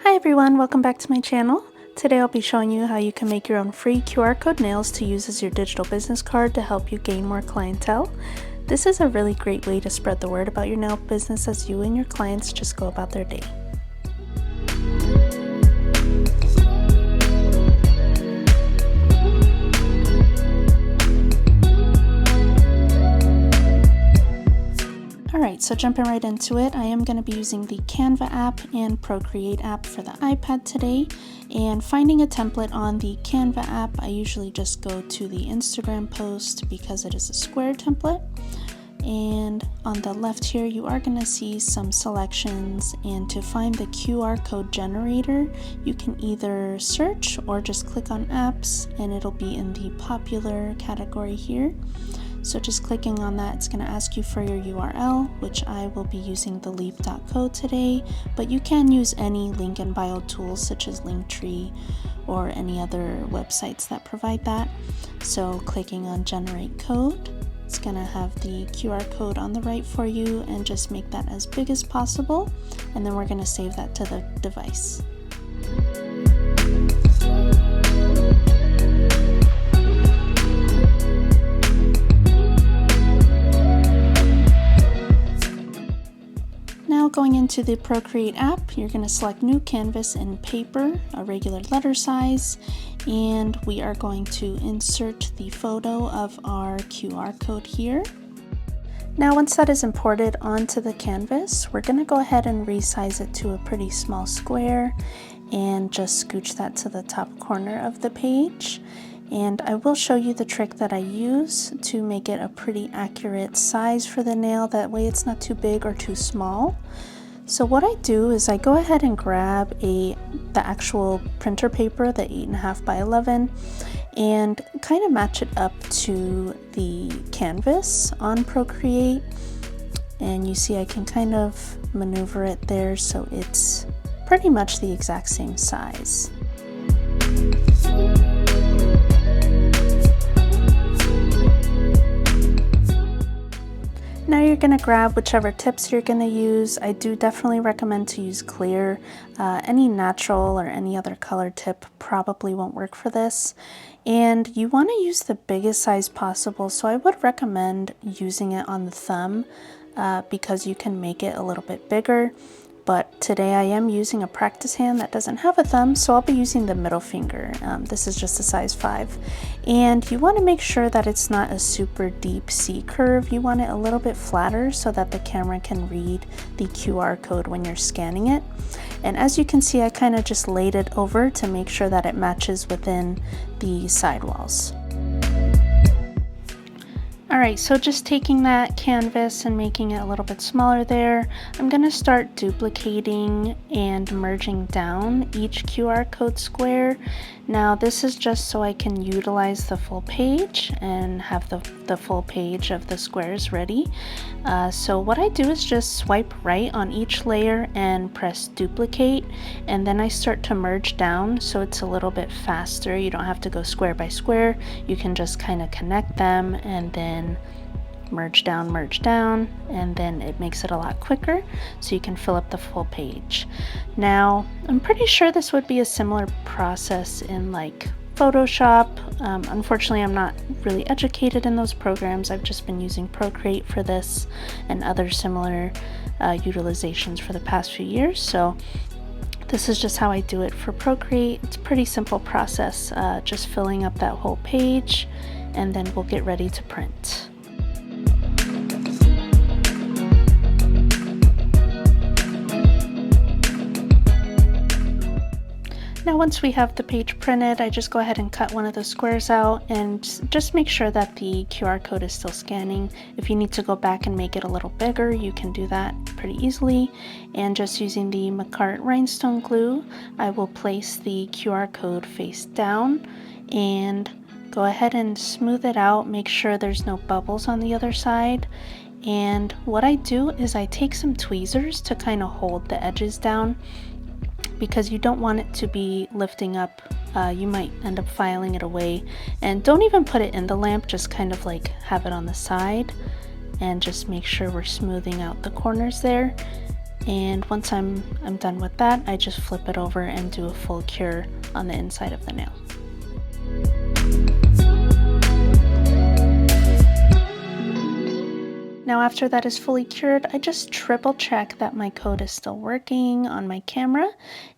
Hi everyone, welcome back to my channel. Today I'll be showing you how you can make your own free QR code nails to use as your digital business card to help you gain more clientele. This is a really great way to spread the word about your nail business as you and your clients just go about their day. Alright, so jumping right into it, I am going to be using the Canva app and Procreate app for the iPad today. And finding a template on the Canva app, I usually just go to the Instagram post because it is a square template. And on the left here, you are going to see some selections, and to find the QR code generator, you can either search or just click on apps and it'll be in the popular category here. So just clicking on that, it's going to ask you for your URL, which I will be using the leap.co today, but you can use any link in bio tools such as Linktree or any other websites that provide that. So clicking on generate code, it's going to have the QR code on the right for you, and just make that as big as possible, and then we're going to save that to the device. Now going into the Procreate app, you're going to select new canvas in paper, a regular letter size, and we are going to insert the photo of our QR code here. Now once that is imported onto the canvas, we're going to go ahead and resize it to a pretty small square and just scooch that to the top corner of the page. And I will show you the trick that I use to make it a pretty accurate size for the nail. That way it's not too big or too small. So what I do is I go ahead and grab the actual printer paper, the 8.5 by 11, and kind of match it up to the canvas on Procreate. And you see I can kind of maneuver it there so it's pretty much the exact same size. Now you're going to grab whichever tips you're going to use. I do definitely recommend to use clear. Any natural or any other color tip probably won't work for this. And you want to use the biggest size possible, so I would recommend using it on the thumb because you can make it a little bit bigger. But today I am using a practice hand that doesn't have a thumb, so I'll be using the middle finger. This is just a size 5. And you want to make sure that it's not a super deep C curve. You want it a little bit flatter so that the camera can read the QR code when you're scanning it. And as you can see, I kind of just laid it over to make sure that it matches within the sidewalls. Alright, so just taking that canvas and making it a little bit smaller there, I'm going to start duplicating and merging down each QR code square. Now this is just so I can utilize the full page and have the full page of the squares ready. So what I do is just swipe right on each layer and press duplicate, and then I start to merge down so it's a little bit faster. You don't have to go square by square. You can just kind of connect them and then merge down, and then it makes it a lot quicker so you can fill up the full page. Now I'm pretty sure this would be a similar process in like Photoshop. Unfortunately I'm not really educated in those programs. I've just been using Procreate for this and other similar utilizations for the past few years, so this is just how I do it for Procreate. It's a pretty simple process, just filling up that whole page, and then we'll get ready to print. Now once we have the page printed, I just go ahead and cut one of the squares out and just make sure that the QR code is still scanning. If you need to go back and make it a little bigger, you can do that pretty easily. And just using the Macart rhinestone glue, I will place the QR code face down and go ahead and smooth it out. Make sure there's no bubbles on the other side. And what I do is I take some tweezers to kind of hold the edges down, because you don't want it to be lifting up. You might end up filing it away. And don't even put it in the lamp, just kind of like have it on the side and just make sure we're smoothing out the corners there. And once I'm done with that, I just flip it over and do a full cure on the inside of the nail. Now after that is fully cured, I just triple check that my code is still working on my camera,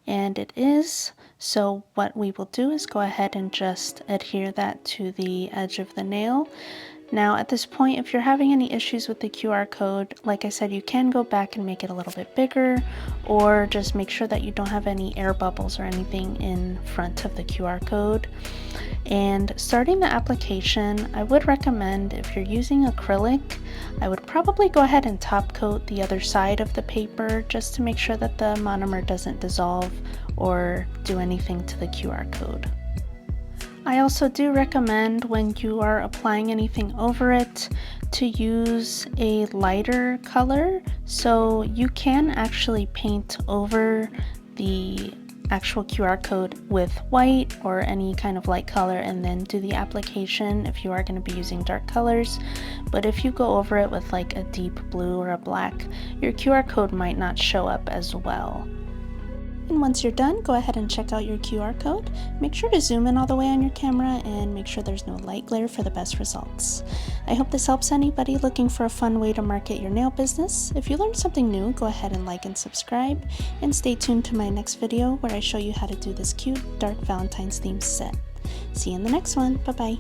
and it is. So what we will do is go ahead and just adhere that to the edge of the nail. Now at this point, if you're having any issues with the QR code, like I said, you can go back and make it a little bit bigger, or just make sure that you don't have any air bubbles or anything in front of the QR code. And starting the application, I would recommend, if you're using acrylic, I would probably go ahead and top coat the other side of the paper just to make sure that the monomer doesn't dissolve or do anything to the QR code. I also do recommend, when you are applying anything over it, to use a lighter color. So you can actually paint over the actual QR code with white or any kind of light color and then do the application if you are going to be using dark colors. But if you go over it with like a deep blue or a black, your QR code might not show up as well. And once you're done, go ahead and check out your QR code. Make sure to zoom in all the way on your camera and make sure there's no light glare for the best results. I hope this helps anybody looking for a fun way to market your nail business. If you learned something new, go ahead and like and subscribe, and stay tuned to my next video where I show you how to do this cute dark Valentine's themed set. See you in the next one. Bye bye.